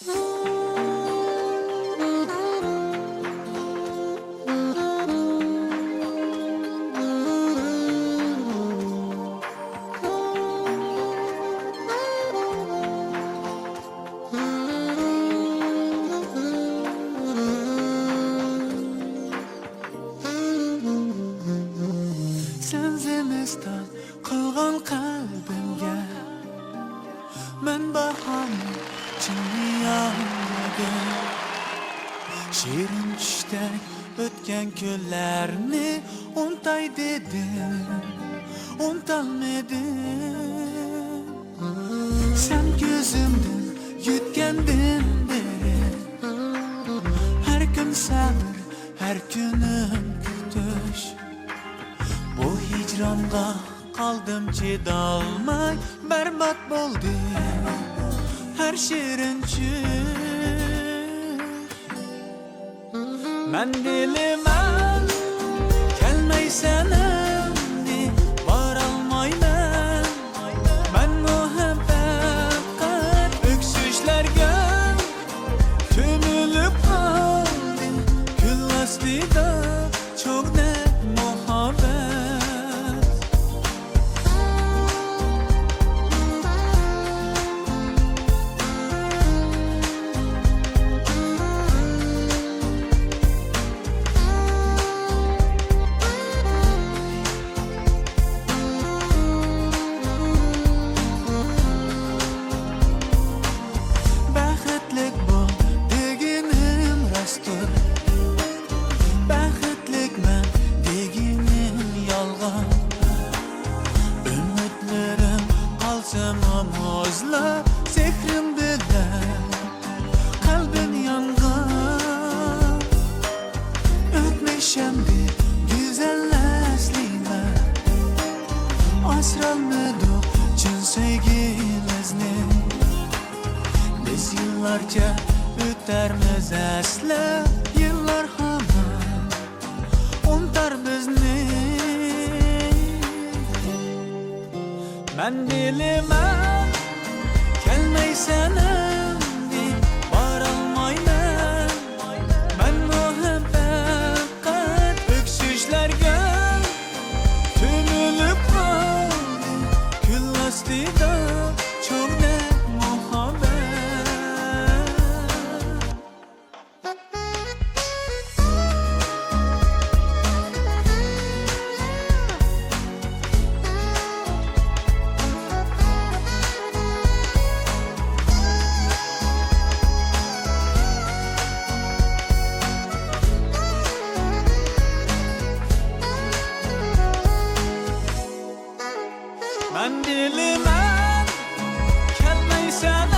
Senzimizdan kılgan kalbimge men bahani çinliyamdagi şirin tushdak o'tgan kunlarni untay dedim, untolmadim. Sen ko'zimdan yutgandin beri har kun sabr, har kunim kutish. Bu hicronga qoldim chidolmay, barbod bo'ldi har shirin tush. Men dilimam kelmaysan endi, borolmayman. Men muhabbat öksüşlerge tümülüp kaldım. Kül astida çok net muhabbet. Baxtlikman deginim yolg'on, umidlarim qolsin muzlab, sehrim bilan qalbim yongan. O'tmisham deb go'zallaslikman, asrolmadik chin sevgimizni. Biz yillarcha o'tarmiz asla, yillar hamon unutar bizni. Men dilimam kelmaysan endi, borolmayman. Men muhabbat öksüşlerge tümülüp kaldım. Kül astida çok net muhabbet. Men dilimam kelmaysan